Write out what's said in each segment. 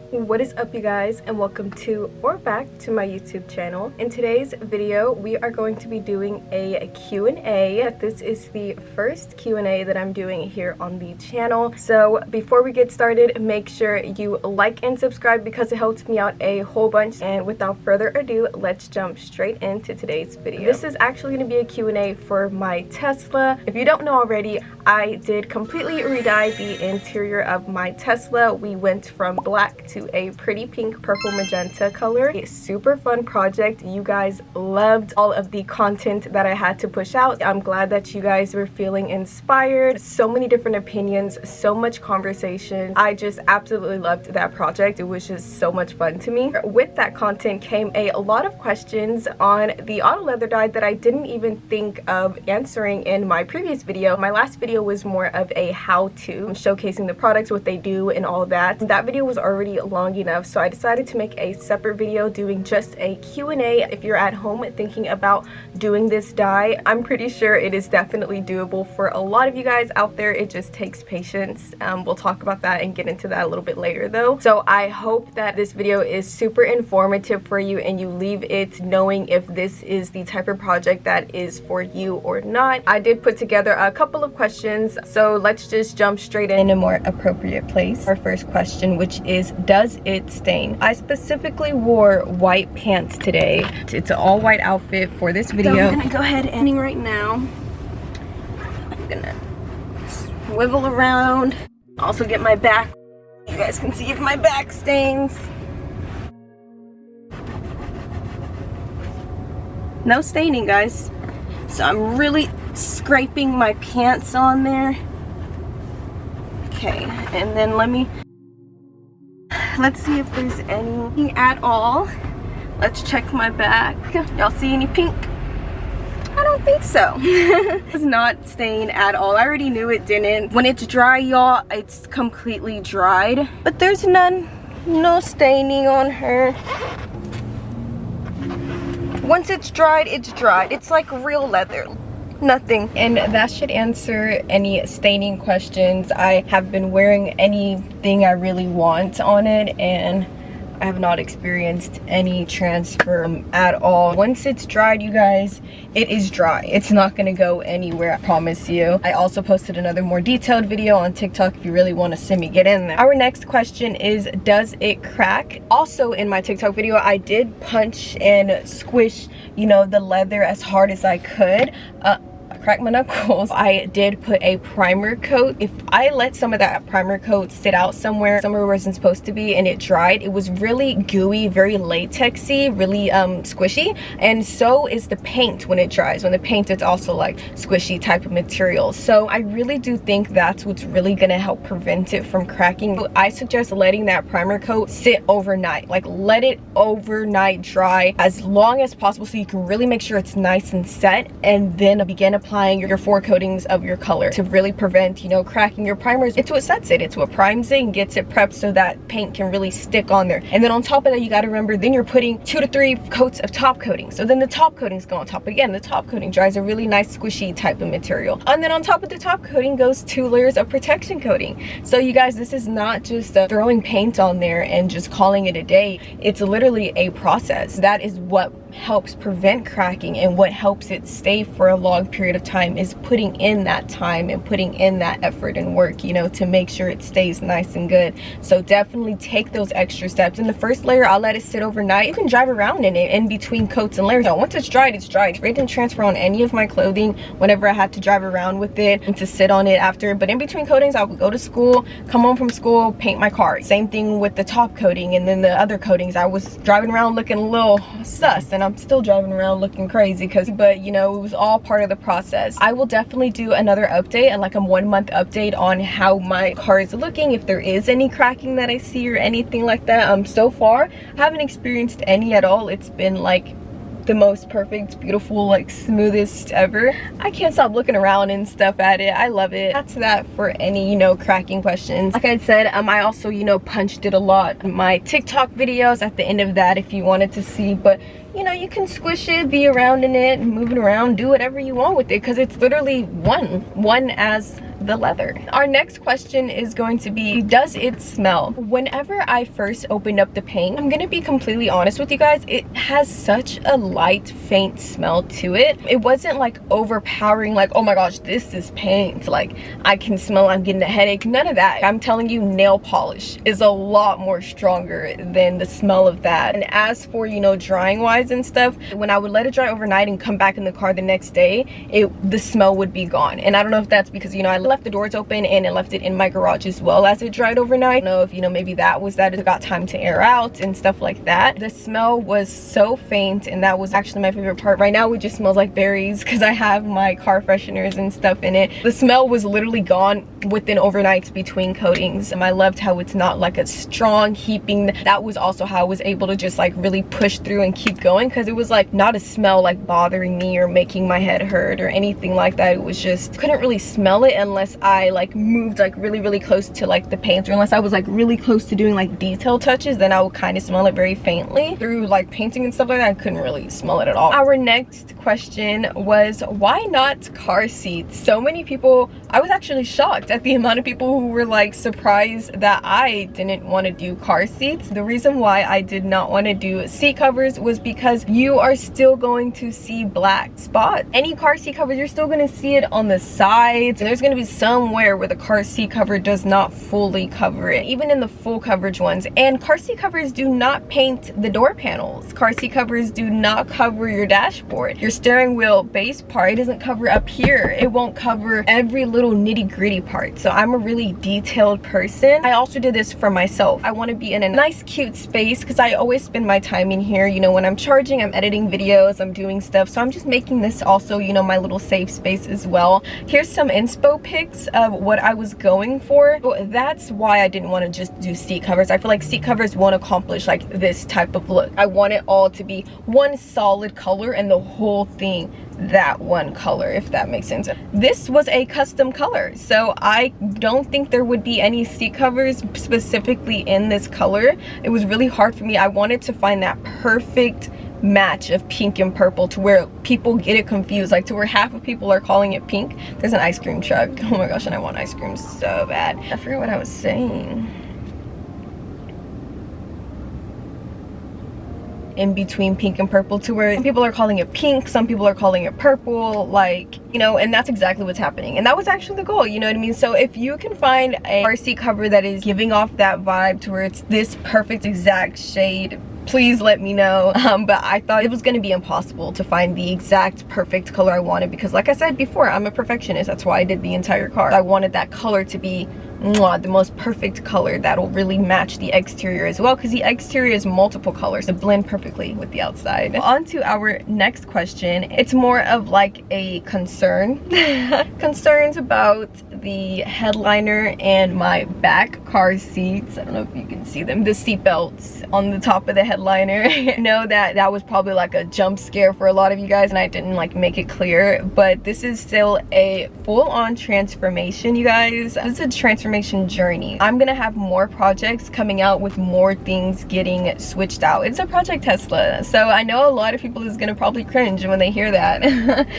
What is up, you guys, and welcome to or back to my YouTube channel. In today's video we are going to be doing a Q&A. This is the first Q&A that I'm doing here on the channel. So before we get started, make sure you like and subscribe because it helps me out a whole bunch. And without further ado, let's jump straight into today's video. This is actually going to be a Q&A for my Tesla. If you don't know already, I did completely re-dye the interior of my Tesla. We went from black to a pretty pink purple magenta color. A super fun project. You guys loved all of the content that I had to push out. I'm glad that you guys were feeling inspired. So many different opinions, so much conversation. I just absolutely loved that project. It was just so much fun to me. With that content came a lot of questions on the auto leather dye that I didn't even think of answering in my previous video. My last video was more of a how-to, showcasing the products, what they do, and all that. That video was already long enough, so I decided to make a separate video doing just a Q&A. If you're at home thinking about doing this dye, I'm pretty sure it is definitely doable for a lot of you guys out there. It just takes patience. We'll talk about that and get into that a little bit later though. So I hope that this video is super informative for you and you leave it knowing if this is the type of project that is for you or not. I did put together a couple of questions, so let's just jump straight in a more appropriate place. Our first question, which is, does it stain? I specifically wore white pants today. It's an all white outfit for this video. So I'm gonna go ahead and right now I'm gonna swivel around, also get my back. You guys can see if my back stains. No staining, guys. So I'm really scraping my pants on there. Okay, and then let's see if there's anything at all. Let's check my back. Y'all see any pink? I don't think so. It's not stained at all. I already knew it didn't. When it's dry, y'all, it's completely dried. But there's no staining on her. Once it's dried, it's dried. It's like real leather. Nothing. And that should answer any staining questions. I have been wearing anything I really want on it and I have not experienced any transfer at all. Once it's dried, you guys, it is dry. It's not gonna go anywhere, I promise you. I also posted another more detailed video on TikTok if you really want to see me get in there. Our next question is, does it crack? Also in my TikTok video, I did punch and squish, you know, the leather as hard as I could. I cracked my knuckles. I did put a primer coat. If I let some of that primer coat sit out somewhere it wasn't supposed to be and it dried, it was really gooey, very latexy, really squishy. And so is the paint when it dries. When the paint, it's also like squishy type of material. So I really do think that's what's really gonna help prevent it from cracking. I suggest letting that primer coat sit overnight. Like, let it overnight dry as long as possible so you can really make sure it's nice and set, and then begin applying your 4 coatings of your color to really prevent, you know, cracking. Your primers, it's what sets it, it's what primes it and gets it prepped so that paint can really stick on there. And then on top of that, you got to remember, then you're putting 2 to 3 coats of top coating. So then the top coatings go on top again. The top coating dries a really nice squishy type of material, and then on top of the top coating goes 2 layers of protection coating. So you guys, this is not just throwing paint on there and just calling it a day. It's literally a process. That is what helps prevent cracking, and what helps it stay for a long period of time is putting in that time and putting in that effort and work, you know, to make sure it stays nice and good. So definitely take those extra steps. In the first layer, I'll let it sit overnight. You can drive around in it in between coats and layers. Now, once it's dried, it's dried. It didn't transfer on any of my clothing whenever I had to drive around with it and to sit on it after. But in between coatings, I would go to school, come home from school, paint my car. Same thing with the top coating, and then the other coatings. I was driving around looking a little sus, and I'm still driving around looking crazy but you know, it was all part of the process. I will definitely do another update and like a 1-month update on how my car is looking, if there is any cracking that I see or anything like that. So far I haven't experienced any at all. It's been like the most perfect, beautiful, like smoothest ever. I can't stop looking around and stuff at it. I love it. That's that for any, you know, cracking questions. Like I said, I also, you know, punched it a lot in my TikTok videos at the end of that if you wanted to see. But you know, you can squish it, be around in it, moving around, do whatever you want with it, because it's literally one as the leather. Our next question is going to be, does it smell? Whenever I first opened up the paint, I'm gonna be completely honest with you guys, it has such a light, faint smell to it. It wasn't like overpowering, like, oh my gosh, this is paint, like I can smell I'm getting a headache. None of that. I'm telling you, nail polish is a lot more stronger than the smell of that. And as for, you know, drying wise and stuff, when I would let it dry overnight and come back in the car the next day, the smell would be gone. And I don't know if that's because, you know, I left the doors open and it left it in my garage as well as it dried overnight. I don't know if, you know, maybe that was that it got time to air out and stuff like that. The smell was so faint, and that was actually my favorite part. Right now it just smells like berries because I have my car fresheners and stuff in it. The smell was literally gone within overnights between coatings. And I loved how it's not like a strong heaping. That was also how I was able to just like really push through and keep going, because it was like not a smell like bothering me or making my head hurt or anything like that. It was just, couldn't really smell it unless I like moved like really close to like the paint, or unless I was like really close to doing like detail touches, then I would kind of smell it very faintly. Through like painting and stuff like that, I couldn't really smell it at all. Our next question was, why not car seats? So many people, I was actually shocked at the amount of people who were like surprised that I didn't want to do car seats. The reason why I did not want to do seat covers was because you are still going to see black spots. Any car seat cover, you're still going to see it on the sides, and there's going to be somewhere where the car seat cover does not fully cover it, even in the full coverage ones. And car seat covers do not paint the door panels. Car seat covers do not cover your dashboard. Your steering wheel base part, it doesn't cover up here. It won't cover every little nitty-gritty part. So I'm a really detailed person. I also did this for myself. I want to be in a nice cute space because I always spend my time in here. You know, when I'm charging, I'm editing videos, I'm doing stuff, so I'm just making this also, you know, my little safe space as well. Here's some inspo pics of what I was going for. But that's why I didn't want to just do seat covers. I feel like seat covers won't accomplish like this type of look. I want it all to be one solid color and the whole thing that one color, if that makes sense. This was a custom color, so I don't think there would be any seat covers specifically in this color. It was really hard for me. I wanted to find that perfect match of pink and purple to where people get it confused, like to where half of people are calling it pink. There's an ice cream truck. Oh my gosh, and I want ice cream so bad. I forget what I was saying. In between pink and purple, to where some people are calling it pink, some people are calling it purple, like, you know, and that's exactly what's happening. And that was actually the goal, you know what I mean? So if you can find a car seat cover that is giving off that vibe to where it's this perfect exact shade, please let me know. But I thought it was going to be impossible to find the exact perfect color I wanted, because like I said before, I'm a perfectionist. That's why I did the entire car. I wanted that color to be the most perfect color that'll really match the exterior as well, because the exterior is multiple colors to blend perfectly with the outside. On to our next question. It's more of like a concern. Concerns about the headliner and my back car seats. I don't know if you can see them, the seat belts on the top of the headliner. I know that was probably like a jump scare for a lot of you guys, and I didn't like make it clear, but this is still a full-on transformation, you guys. This is a transformation journey. I'm gonna have more projects coming out with more things getting switched out. It's a Project Tesla, so I know a lot of people is gonna probably cringe when they hear that.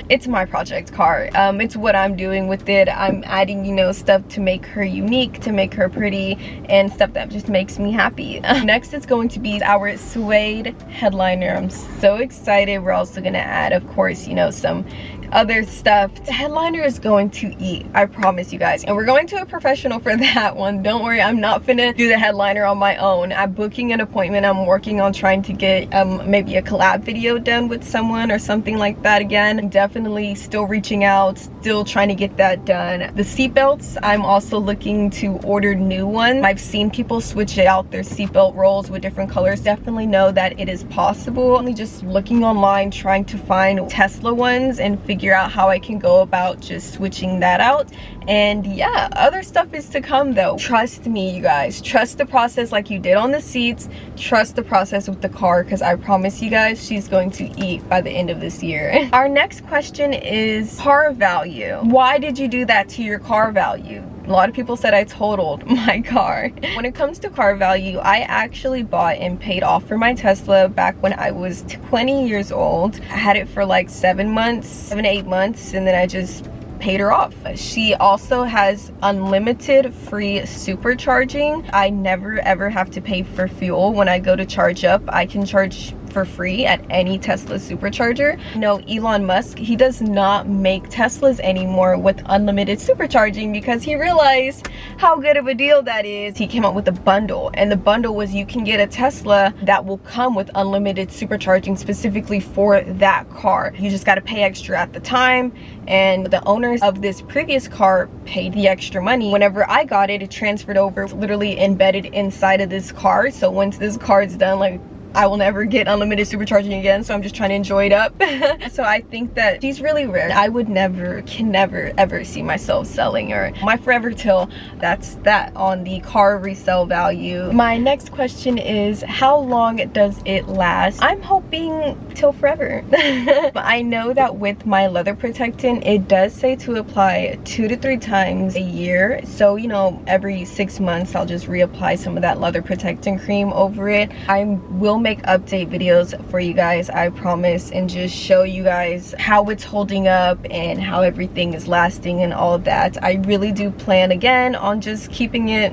It's my project car. It's what I'm doing with it. I'm adding, you know, stuff to make her unique, to make her pretty, and stuff that just makes me happy. Next is going to be our suede headliner. I'm so excited. We're also gonna add, of course, you know, some other stuff. The headliner is going to eat, I promise you guys, and we're going to a professional for that one. Don't worry, I'm not finna do the headliner on my own. I'm booking an appointment. I'm working on trying to get maybe a collab video done with someone or something like that. Again, I'm definitely still reaching out, still trying to get that done. The seatbelts, I'm also looking to order new ones. I've seen people switch out their seatbelt rolls with different colors. Definitely know that it is possible. Only just looking online, trying to find Tesla ones and figure out how I can go about just switching that out. And yeah, other stuff is to come though. Trust me, you guys. Trust the process like you did on the seats. Trust the process with the car, because I promise you guys, she's going to eat by the end of this year. Our next question is car value. Why did you do that to your car value? A lot of people said I totaled my car. When it comes to car value, I actually bought and paid off for my Tesla back when I was 20 years old. I had it for like 7 months, 7 to 8 months, and then I just paid her off. She also has unlimited free supercharging. I never ever have to pay for fuel. When I go to charge up, I can charge for free at any Tesla supercharger. No, Elon Musk, he does not make Teslas anymore with unlimited supercharging because he realized how good of a deal that is. He came out with a bundle, and the bundle was you can get a Tesla that will come with unlimited supercharging specifically for that car. You just got to pay extra at the time, and the owners of this previous car paid the extra money. Whenever I got it, it transferred over, literally embedded inside of this car. So once this car is done, like, I will never get unlimited supercharging again, so I'm just trying to enjoy it up. So I think that she's really rare. I would can never ever see myself selling her. My forever till, that's that on the car resale value. My next question is, how long does it last? I'm hoping till forever. I know that with my leather protectant, it does say to apply 2 to 3 times a year. So, you know, every 6 months I'll just reapply some of that leather protectant cream over it. I will make update videos for you guys, I promise, and just show you guys how it's holding up and how everything is lasting and all of that. I really do plan again on just keeping it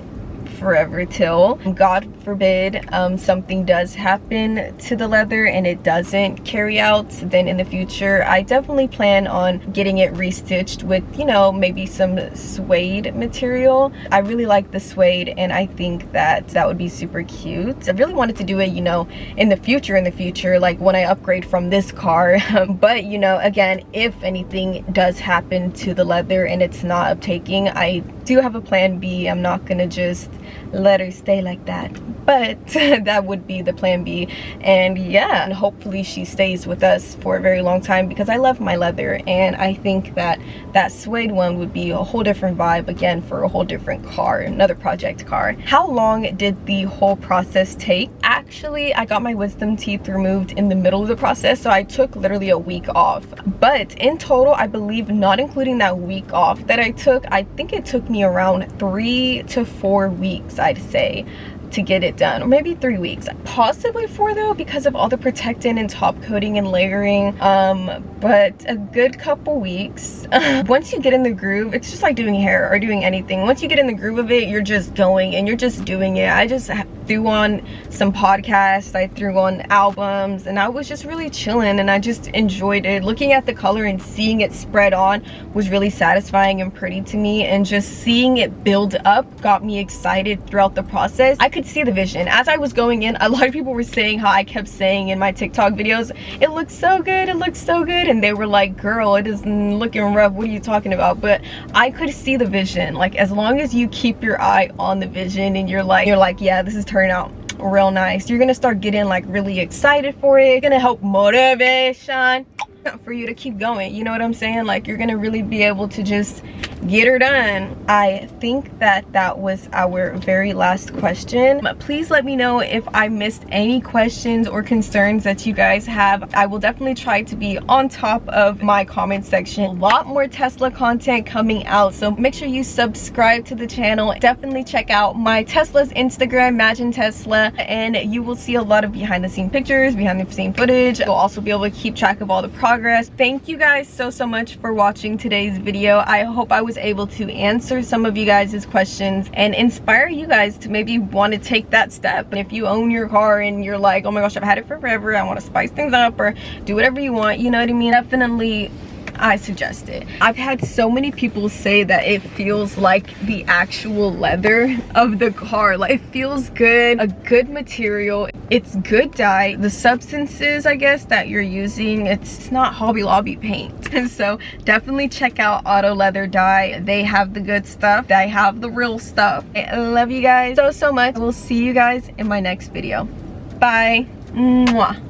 forever till, God forbid, something does happen to the leather and it doesn't carry out, then in the future I definitely plan on getting it restitched with, you know, maybe some suede material. I really like the suede, and I think that that would be super cute. I really wanted to do it, you know, in the future, like when I upgrade from this car. But, you know, again, if anything does happen to the leather and it's not uptaking, I do have a plan B. I'm not gonna just let her stay like that, but that would be the plan B. And yeah, and hopefully she stays with us for a very long time because I love my leather, and I think that that suede one would be a whole different vibe again for a whole different car, another project car. How long did the whole process take? Actually, I got my wisdom teeth removed in the middle of the process, so I took literally a week off. But in total, I believe, not including that week off that I took, I think it took me around 3 to 4 weeks, I'd say, to get it done, or maybe 3 weeks, possibly 4 though, because of all the protectant and top coating and layering. But a good couple weeks. Once you get in the groove, it's just like doing hair or doing anything. Once you get in the groove of it, you're just going and you're just doing it. I just threw on some podcasts, I threw on albums, and I was just really chilling, and I just enjoyed it. Looking at the color and seeing it spread on was really satisfying and pretty to me, and just seeing it build up got me excited throughout the process. I could see the vision as I was going in. A lot of people were saying how I kept saying in my TikTok videos, it looks so good, it looks so good, and they were like, girl, it is looking rough, what are you talking about? But I could see the vision. Like, as long as you keep your eye on the vision and you're like, yeah, this is turning out real nice, you're gonna start getting like really excited for it. It's gonna help motivation for you to keep going, you know what I'm saying? Like, you're gonna really be able to just get her done. I think that that was our very last question. Please let me know if I missed any questions or concerns that you guys have. I will definitely try to be on top of my comment section. A lot more Tesla content coming out, so make sure you subscribe to the channel. Definitely check out my Tesla's Instagram, magenta, and you will see a lot of behind the scene pictures, behind the scene footage. You'll also be able to keep track of all the progress. Thank you guys so much for watching today's video. I hope I was able to answer some of you guys' questions and inspire you guys to maybe want to take that step. And if you own your car and you're like, oh my gosh, I've had it for forever, I want to spice things up or do whatever you want, you know what I mean, definitely I suggest it. I've had so many people say that it feels like the actual leather of the car. Like, it feels good, a good material, it's good dye. The substances, I guess, that you're using, it's not Hobby Lobby paint. So definitely check out Auto Leather Dye. They have the good stuff, they have the real stuff. I love you guys so much. I will see you guys in my next video. Bye. Mwah.